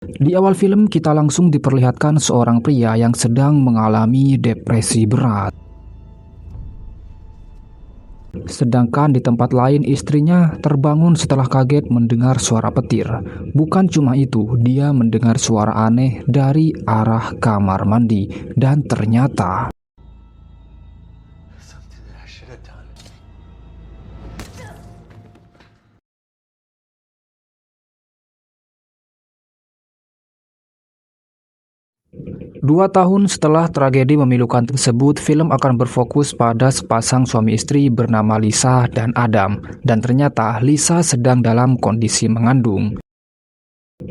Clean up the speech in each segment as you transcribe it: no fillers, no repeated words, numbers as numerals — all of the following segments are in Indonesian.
Di awal film kita langsung diperlihatkan seorang pria yang sedang mengalami depresi berat. Sedangkan di tempat lain istrinya terbangun setelah kaget mendengar suara petir. Bukan cuma itu, dia mendengar suara aneh dari arah kamar mandi dan ternyata Something that I should have done. 2 tahun setelah tragedi memilukan tersebut, film akan berfokus pada sepasang suami istri bernama Lisa dan Adam. Dan ternyata Lisa sedang dalam kondisi mengandung.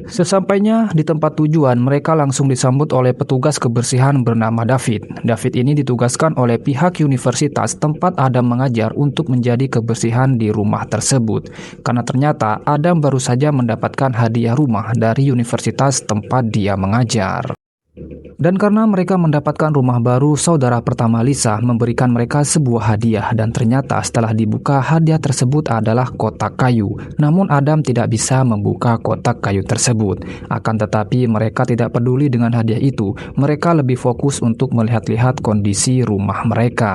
Sesampainya di tempat tujuan, mereka langsung disambut oleh petugas kebersihan bernama David. David ini ditugaskan oleh pihak universitas tempat Adam mengajar untuk menjadi kebersihan di rumah tersebut. Karena ternyata Adam baru saja mendapatkan hadiah rumah dari universitas tempat dia mengajar. Dan karena mereka mendapatkan rumah baru, saudara pertama Lisa memberikan mereka sebuah hadiah dan ternyata setelah dibuka hadiah tersebut adalah kotak kayu. Namun Adam tidak bisa membuka kotak kayu tersebut. Akan tetapi mereka tidak peduli dengan hadiah itu. Mereka lebih fokus untuk melihat-lihat kondisi rumah mereka.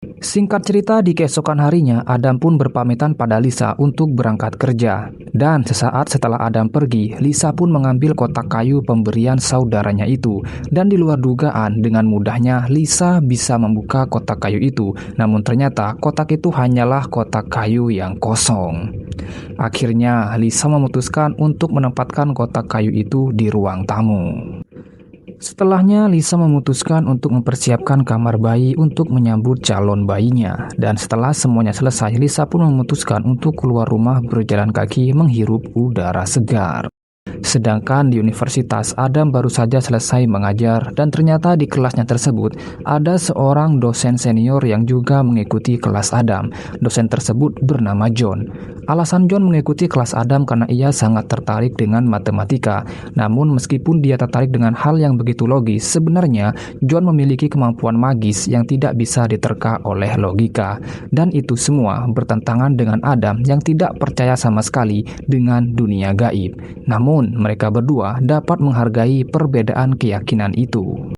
Singkat cerita, di keesokan harinya, Adam pun berpamitan pada Lisa untuk berangkat kerja. Dan sesaat setelah Adam pergi, Lisa pun mengambil kotak kayu pemberian saudaranya itu. Dan di luar dugaan, dengan mudahnya Lisa bisa membuka kotak kayu itu. Namun ternyata kotak itu hanyalah kotak kayu yang kosong. Akhirnya, Lisa memutuskan untuk menempatkan kotak kayu itu di ruang tamu. Setelahnya, Lisa memutuskan untuk mempersiapkan kamar bayi untuk menyambut calon bayinya. Dan setelah semuanya selesai, Lisa pun memutuskan untuk keluar rumah berjalan kaki menghirup udara segar. Sedangkan di universitas, Adam baru saja selesai mengajar dan ternyata di kelasnya tersebut ada seorang dosen senior yang juga mengikuti kelas Adam. Dosen tersebut bernama John. Alasan John mengikuti kelas Adam karena ia sangat tertarik dengan matematika. Namun meskipun dia tertarik dengan hal yang begitu logis, sebenarnya John memiliki kemampuan magis yang tidak bisa diterka oleh logika. Dan itu semua bertentangan dengan Adam yang tidak percaya sama sekali dengan dunia gaib. Namun mereka berdua dapat menghargai perbedaan keyakinan itu.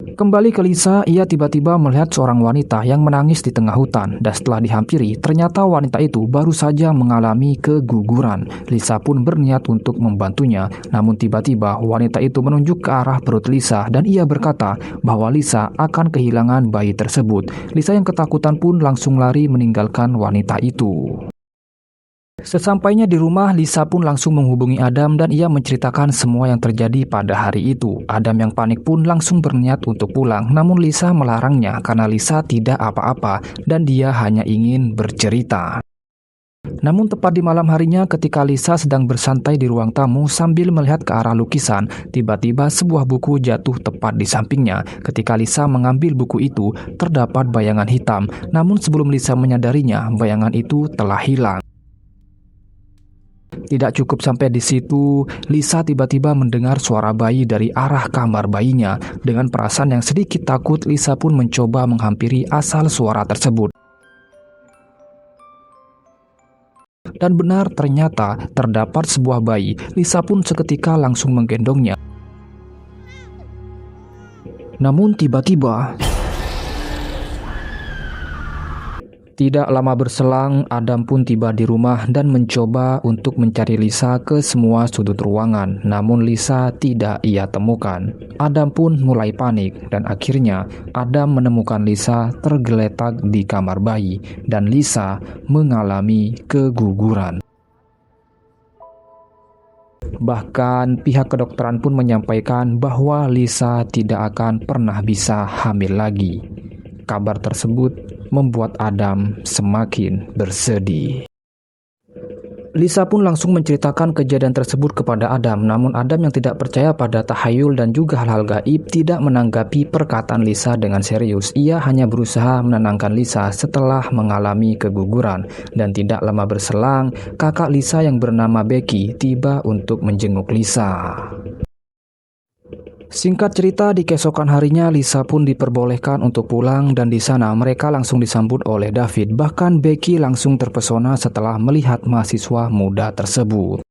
Kembali ke Lisa, ia tiba-tiba melihat seorang wanita yang menangis di tengah hutan dan setelah dihampiri, ternyata wanita itu baru saja mengalami keguguran. Lisa pun berniat untuk membantunya, namun tiba-tiba wanita itu menunjuk ke arah perut Lisa dan ia berkata bahwa Lisa akan kehilangan bayi tersebut. Lisa yang ketakutan pun langsung lari meninggalkan wanita itu. Sesampainya di rumah, Lisa pun langsung menghubungi Adam dan ia menceritakan semua yang terjadi pada hari itu. Adam yang panik pun langsung berniat untuk pulang, namun Lisa melarangnya karena Lisa tidak apa-apa dan dia hanya ingin bercerita. Namun tepat di malam harinya ketika Lisa sedang bersantai di ruang tamu sambil melihat ke arah lukisan, tiba-tiba sebuah buku jatuh tepat di sampingnya. Ketika Lisa mengambil buku itu, terdapat bayangan hitam, namun sebelum Lisa menyadarinya, bayangan itu telah hilang. Tidak cukup sampai di situ, Lisa tiba-tiba mendengar suara bayi dari arah kamar bayinya. Dengan perasaan yang sedikit takut, Lisa pun mencoba menghampiri asal suara tersebut. Dan benar, ternyata terdapat sebuah bayi. Lisa pun seketika langsung menggendongnya. Namun tiba-tiba, tidak lama berselang, Adam pun tiba di rumah dan mencoba untuk mencari Lisa ke semua sudut ruangan. Namun Lisa tidak ia temukan. Adam pun mulai panik dan akhirnya Adam menemukan Lisa tergeletak di kamar bayi dan Lisa mengalami keguguran. Bahkan pihak kedokteran pun menyampaikan bahwa Lisa tidak akan pernah bisa hamil lagi. Kabar tersebut membuat Adam semakin bersedih. Lisa pun langsung menceritakan kejadian tersebut kepada Adam, namun Adam yang tidak percaya pada tahayul dan juga hal-hal gaib tidak menanggapi perkataan Lisa dengan serius. Ia hanya berusaha menenangkan Lisa setelah mengalami keguguran. Dan tidak lama berselang, kakak Lisa yang bernama Becky tiba untuk menjenguk Lisa. Singkat cerita, di keesokan harinya Lisa pun diperbolehkan untuk pulang dan di sana mereka langsung disambut oleh David. Bahkan Becky langsung terpesona setelah melihat mahasiswa muda tersebut.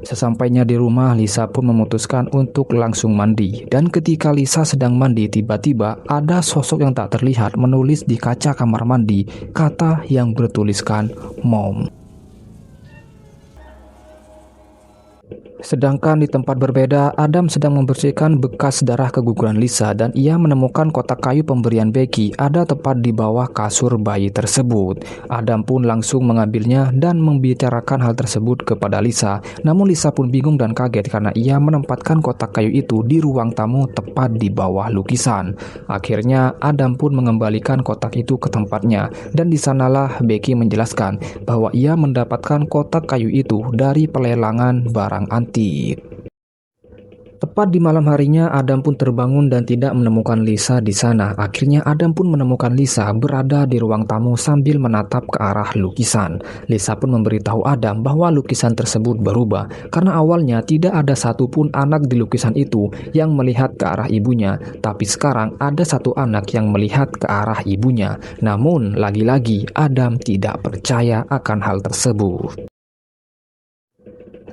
Sesampainya di rumah, Lisa pun memutuskan untuk langsung mandi. Dan ketika Lisa sedang mandi, tiba-tiba ada sosok yang tak terlihat menulis di kaca kamar mandi kata yang bertuliskan "Mom". Sedangkan di tempat berbeda, Adam sedang membersihkan bekas darah keguguran Lisa dan ia menemukan kotak kayu pemberian Becky ada tepat di bawah kasur bayi tersebut. Adam pun langsung mengambilnya dan membicarakan hal tersebut kepada Lisa. Namun Lisa pun bingung dan kaget karena ia menempatkan kotak kayu itu di ruang tamu tepat di bawah lukisan. Akhirnya Adam pun mengembalikan kotak itu ke tempatnya dan di sanalah Becky menjelaskan bahwa ia mendapatkan kotak kayu itu dari pelelangan barang antik. Tepat di malam harinya, Adam pun terbangun dan tidak menemukan Lisa di sana. Akhirnya Adam pun menemukan Lisa berada di ruang tamu sambil menatap ke arah lukisan. Lisa pun memberitahu Adam bahwa lukisan tersebut berubah karena awalnya tidak ada satupun anak di lukisan itu yang melihat ke arah ibunya, tapi sekarang ada satu anak yang melihat ke arah ibunya. Namun lagi-lagi Adam tidak percaya akan hal tersebut.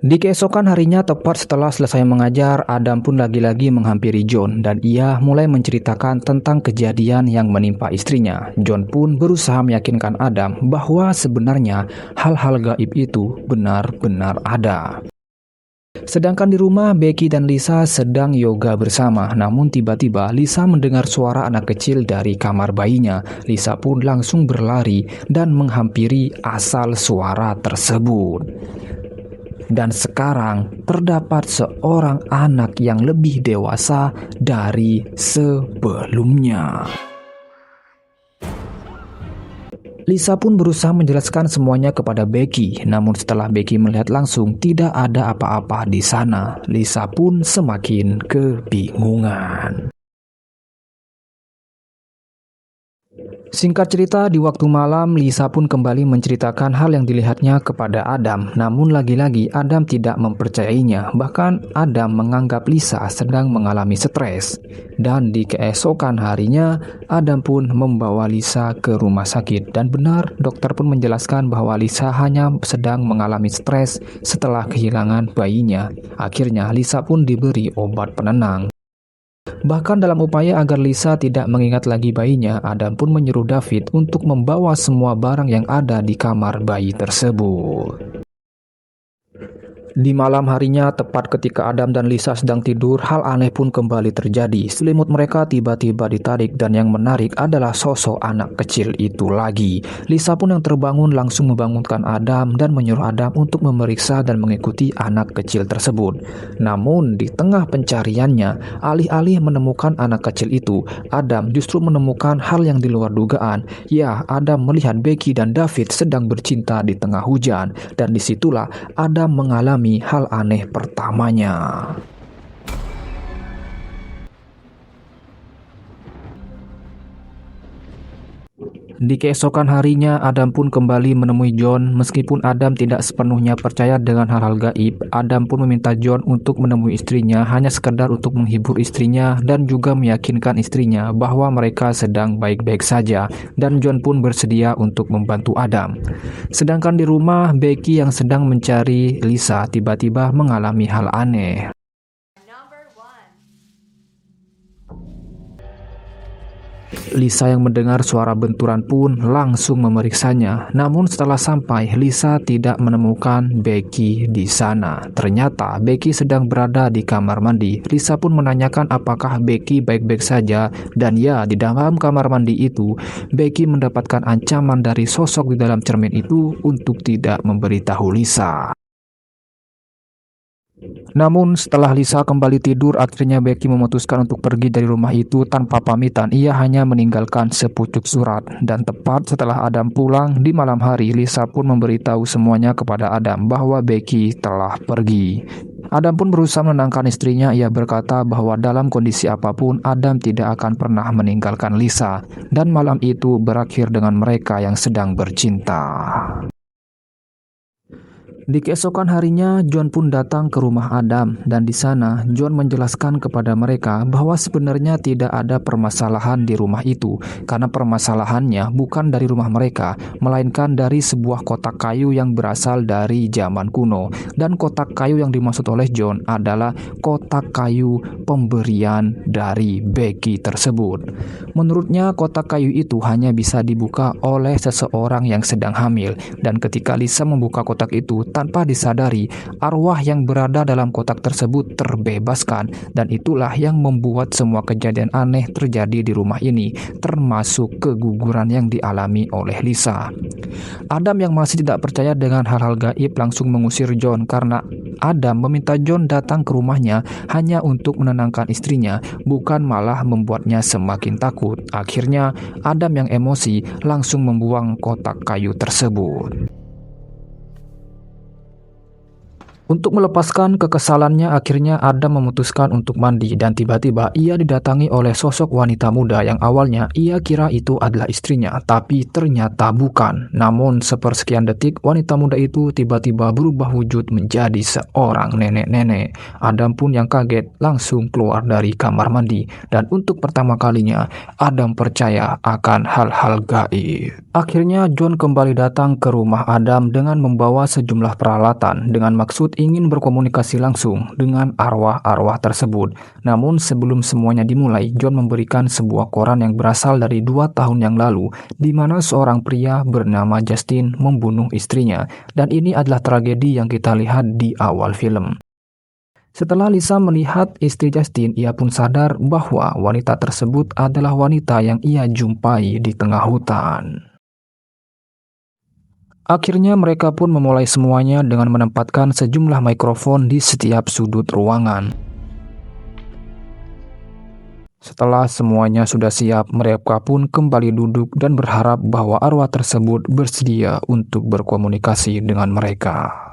Di keesokan harinya, tepat setelah selesai mengajar, Adam pun lagi-lagi menghampiri John dan ia mulai menceritakan tentang kejadian yang menimpa istrinya. John pun berusaha meyakinkan Adam bahwa sebenarnya hal-hal gaib itu benar-benar ada. Sedangkan di rumah, Becky dan Lisa sedang yoga bersama. Namun tiba-tiba Lisa mendengar suara anak kecil dari kamar bayinya. Lisa pun langsung berlari dan menghampiri asal suara tersebut. Dan sekarang terdapat seorang anak yang lebih dewasa dari sebelumnya. Lisa pun berusaha menjelaskan semuanya kepada Becky, namun setelah Becky melihat langsung tidak ada apa-apa di sana. Lisa pun semakin kebingungan. Singkat cerita, di waktu malam, Lisa pun kembali menceritakan hal yang dilihatnya kepada Adam. Namun lagi-lagi Adam tidak mempercayainya. Bahkan Adam menganggap Lisa sedang mengalami stres. Dan di keesokan harinya, Adam pun membawa Lisa ke rumah sakit. Dan benar, dokter pun menjelaskan bahwa Lisa hanya sedang mengalami stres setelah kehilangan bayinya. Akhirnya Lisa pun diberi obat penenang. Bahkan dalam upaya agar Lisa tidak mengingat lagi bayinya, Adam pun menyuruh David untuk membawa semua barang yang ada di kamar bayi tersebut. Di malam harinya, tepat ketika Adam dan Lisa sedang tidur, hal aneh pun kembali terjadi. Selimut mereka tiba-tiba ditarik dan yang menarik adalah sosok anak kecil itu lagi. Lisa pun yang terbangun langsung membangunkan Adam dan menyuruh Adam untuk memeriksa dan mengikuti anak kecil tersebut. Namun di tengah pencariannya, alih-alih menemukan anak kecil itu, Adam justru menemukan hal yang di luar dugaan. Ya, Adam melihat Becky dan David sedang bercinta di tengah hujan dan disitulah Adam mengalami hal aneh pertamanya. Di keesokan harinya, Adam pun kembali menemui John. Meskipun Adam tidak sepenuhnya percaya dengan hal-hal gaib, Adam pun meminta John untuk menemui istrinya hanya sekedar untuk menghibur istrinya dan juga meyakinkan istrinya bahwa mereka sedang baik-baik saja, dan John pun bersedia untuk membantu Adam. Sedangkan di rumah, Becky yang sedang mencari Lisa tiba-tiba mengalami hal aneh. Lisa yang mendengar suara benturan pun langsung memeriksanya. Namun setelah sampai, Lisa tidak menemukan Becky di sana. Ternyata Becky sedang berada di kamar mandi. Lisa pun menanyakan apakah Becky baik-baik saja. Dan ya, di dalam kamar mandi itu, Becky mendapatkan ancaman dari sosok di dalam cermin itu untuk tidak memberitahu Lisa. Namun setelah Lisa kembali tidur, akhirnya Becky memutuskan untuk pergi dari rumah itu tanpa pamitan. Ia hanya meninggalkan sepucuk surat. Dan tepat setelah Adam pulang di malam hari, Lisa pun memberitahu semuanya kepada Adam bahwa Becky telah pergi. Adam pun berusaha menenangkan istrinya. Ia berkata bahwa dalam kondisi apapun, Adam tidak akan pernah meninggalkan Lisa. Dan malam itu berakhir dengan mereka yang sedang bercinta. Di keesokan harinya, John pun datang ke rumah Adam dan di sana John menjelaskan kepada mereka bahwa sebenarnya tidak ada permasalahan di rumah itu karena permasalahannya bukan dari rumah mereka, melainkan dari sebuah kotak kayu yang berasal dari zaman kuno. Dan kotak kayu yang dimaksud oleh John adalah kotak kayu pemberian dari Becky tersebut. Menurutnya, kotak kayu itu hanya bisa dibuka oleh seseorang yang sedang hamil, dan ketika Lisa membuka kotak itu tanpa disadari, arwah yang berada dalam kotak tersebut terbebaskan, dan itulah yang membuat semua kejadian aneh terjadi di rumah ini, termasuk keguguran yang dialami oleh Lisa. Adam yang masih tidak percaya dengan hal-hal gaib langsung mengusir John karena Adam meminta John datang ke rumahnya hanya untuk menenangkan istrinya, bukan malah membuatnya semakin takut. Akhirnya, Adam yang emosi langsung membuang kotak kayu tersebut. Untuk melepaskan kekesalannya, akhirnya Adam memutuskan untuk mandi dan tiba-tiba ia didatangi oleh sosok wanita muda yang awalnya ia kira itu adalah istrinya, tapi ternyata bukan. Namun sepersekian detik, wanita muda itu tiba-tiba berubah wujud menjadi seorang nenek-nenek. Adam pun yang kaget langsung keluar dari kamar mandi dan untuk pertama kalinya Adam percaya akan hal-hal gaib. Akhirnya John kembali datang ke rumah Adam dengan membawa sejumlah peralatan dengan maksud ingin berkomunikasi langsung dengan arwah-arwah tersebut. Namun sebelum semuanya dimulai, John memberikan sebuah koran yang berasal dari 2 tahun yang lalu, di mana seorang pria bernama Justin membunuh istrinya. Dan ini adalah tragedi yang kita lihat di awal film. Setelah Lisa melihat istri Justin, ia pun sadar bahwa wanita tersebut adalah wanita yang ia jumpai di tengah hutan. Akhirnya mereka pun memulai semuanya dengan menempatkan sejumlah mikrofon di setiap sudut ruangan. Setelah semuanya sudah siap, mereka pun kembali duduk dan berharap bahwa arwah tersebut bersedia untuk berkomunikasi dengan mereka.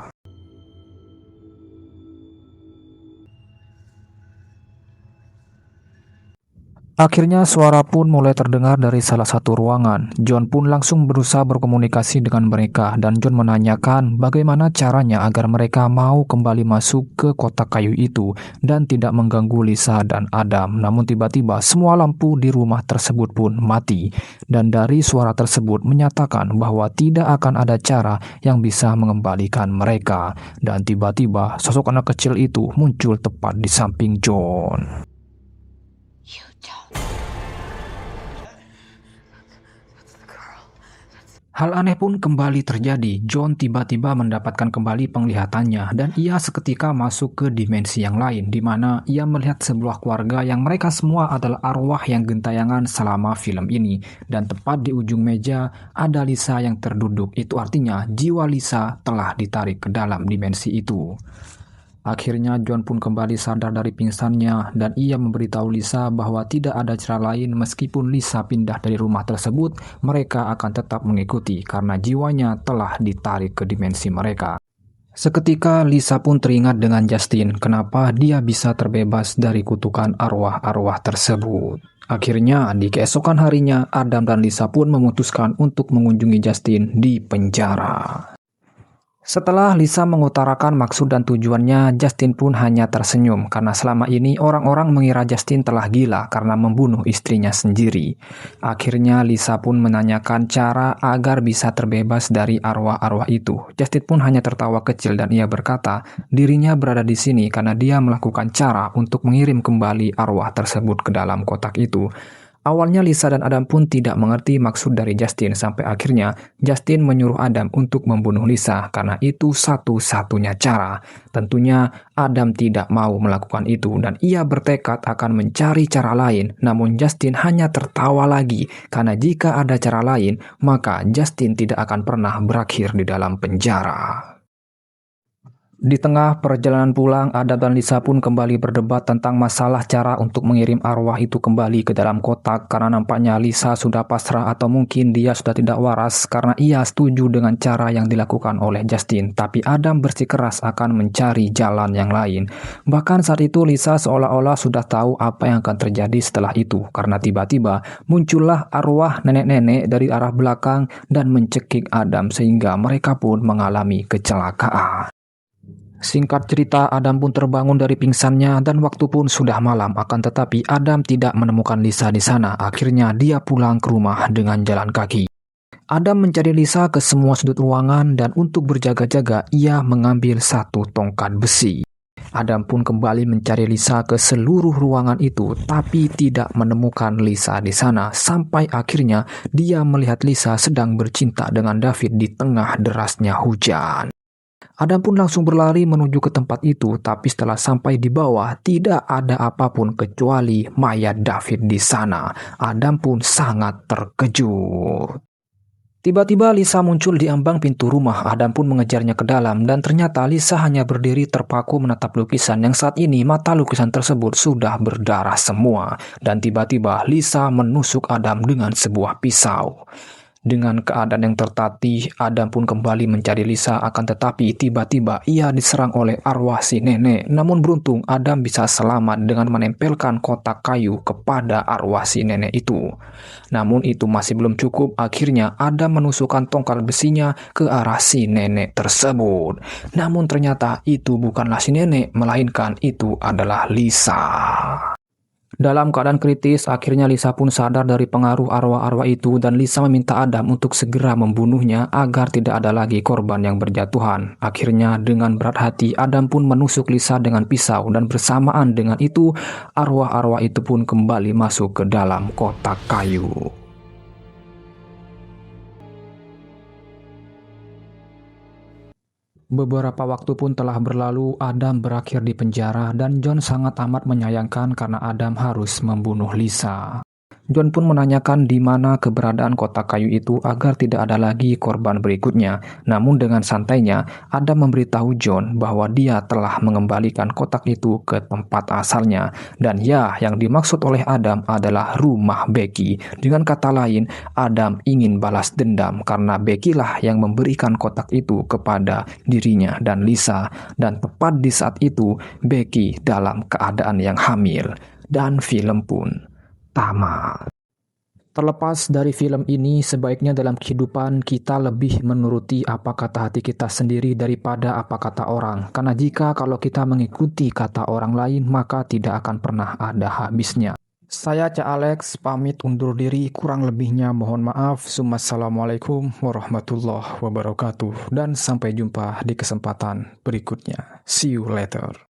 Akhirnya suara pun mulai terdengar dari salah satu ruangan. John pun langsung berusaha berkomunikasi dengan mereka dan John menanyakan bagaimana caranya agar mereka mau kembali masuk ke kotak kayu itu dan tidak mengganggu Lisa dan Adam. Namun tiba-tiba semua lampu di rumah tersebut pun mati dan dari suara tersebut menyatakan bahwa tidak akan ada cara yang bisa mengembalikan mereka. Dan tiba-tiba sosok anak kecil itu muncul tepat di samping John. Hal aneh pun kembali terjadi. John tiba-tiba mendapatkan kembali penglihatannya dan ia seketika masuk ke dimensi yang lain di mana ia melihat sebuah keluarga yang mereka semua adalah arwah yang gentayangan selama film ini. Dan tepat di ujung meja ada Lisa yang terduduk. Itu artinya jiwa Lisa telah ditarik ke dalam dimensi itu. Akhirnya John pun kembali sadar dari pingsannya dan ia memberitahu Lisa bahwa tidak ada cara lain meskipun Lisa pindah dari rumah tersebut, mereka akan tetap mengikuti karena jiwanya telah ditarik ke dimensi mereka. Seketika Lisa pun teringat dengan Justin, kenapa dia bisa terbebas dari kutukan arwah-arwah tersebut. Akhirnya di keesokan harinya Adam dan Lisa pun memutuskan untuk mengunjungi Justin di penjara. Setelah Lisa mengutarakan maksud dan tujuannya, Justin pun hanya tersenyum karena selama ini orang-orang mengira Justin telah gila karena membunuh istrinya sendiri. Akhirnya Lisa pun menanyakan cara agar bisa terbebas dari arwah-arwah itu. Justin pun hanya tertawa kecil dan ia berkata, dirinya berada di sini karena dia melakukan cara untuk mengirim kembali arwah tersebut ke dalam kotak itu. Awalnya Lisa dan Adam pun tidak mengerti maksud dari Justin sampai akhirnya Justin menyuruh Adam untuk membunuh Lisa karena itu satu-satunya cara. Tentunya Adam tidak mau melakukan itu dan ia bertekad akan mencari cara lain. Namun Justin hanya tertawa lagi karena jika ada cara lain maka Justin tidak akan pernah berakhir di dalam penjara. Di tengah perjalanan pulang, Adam dan Lisa pun kembali berdebat tentang masalah cara untuk mengirim arwah itu kembali ke dalam kotak karena nampaknya Lisa sudah pasrah atau mungkin dia sudah tidak waras karena ia setuju dengan cara yang dilakukan oleh Justin. Tapi Adam bersikeras akan mencari jalan yang lain. Bahkan saat itu Lisa seolah-olah sudah tahu apa yang akan terjadi setelah itu karena tiba-tiba muncullah arwah nenek-nenek dari arah belakang dan mencekik Adam sehingga mereka pun mengalami kecelakaan. Singkat cerita, Adam pun terbangun dari pingsannya dan waktu pun sudah malam. Akan tetapi Adam tidak menemukan Lisa di sana. Akhirnya dia pulang ke rumah dengan jalan kaki. Adam mencari Lisa ke semua sudut ruangan dan untuk berjaga-jaga ia mengambil satu tongkat besi. Adam pun kembali mencari Lisa ke seluruh ruangan itu tapi tidak menemukan Lisa di sana sampai akhirnya dia melihat Lisa sedang bercinta dengan David di tengah derasnya hujan. Adam pun langsung berlari menuju ke tempat itu, tapi setelah sampai di bawah, tidak ada apapun kecuali mayat David di sana. Adam pun sangat terkejut. Tiba-tiba Lisa muncul di ambang pintu rumah. Adam pun mengejarnya ke dalam dan ternyata Lisa hanya berdiri terpaku menatap lukisan yang saat ini mata lukisan tersebut sudah berdarah semua. Dan tiba-tiba Lisa menusuk Adam dengan sebuah pisau. Dengan keadaan yang tertatih, Adam pun kembali mencari Lisa akan tetapi tiba-tiba ia diserang oleh arwah si nenek. Namun beruntung Adam bisa selamat dengan menempelkan kotak kayu kepada arwah si nenek itu. Namun itu masih belum cukup, akhirnya Adam menusukkan tongkat besinya ke arah si nenek tersebut. Namun ternyata itu bukanlah si nenek, melainkan itu adalah Lisa. Dalam keadaan kritis, akhirnya Lisa pun sadar dari pengaruh arwah-arwah itu dan Lisa meminta Adam untuk segera membunuhnya agar tidak ada lagi korban yang berjatuhan. Akhirnya dengan berat hati Adam pun menusuk Lisa dengan pisau dan bersamaan dengan itu arwah-arwah itu pun kembali masuk ke dalam kotak kayu. Beberapa waktu pun telah berlalu, Adam berakhir di penjara dan John sangat amat menyayangkan karena Adam harus membunuh Lisa. John pun menanyakan di mana keberadaan kotak kayu itu agar tidak ada lagi korban berikutnya. Namun dengan santainya, Adam memberitahu John bahwa dia telah mengembalikan kotak itu ke tempat asalnya. Dan ya, yang dimaksud oleh Adam adalah rumah Becky. Dengan kata lain, Adam ingin balas dendam karena Becky lah yang memberikan kotak itu kepada dirinya dan Lisa. Dan tepat di saat itu, Becky dalam keadaan yang hamil. Dan film pun tamat. Terlepas dari film ini, sebaiknya dalam kehidupan kita lebih menuruti apa kata hati kita sendiri daripada apa kata orang. Karena kalau kita mengikuti kata orang lain, maka tidak akan pernah ada habisnya. Saya Cak Alex, pamit undur diri, kurang lebihnya mohon maaf. Assalamualaikum warahmatullahi wabarakatuh. Dan sampai jumpa di kesempatan berikutnya. See you later.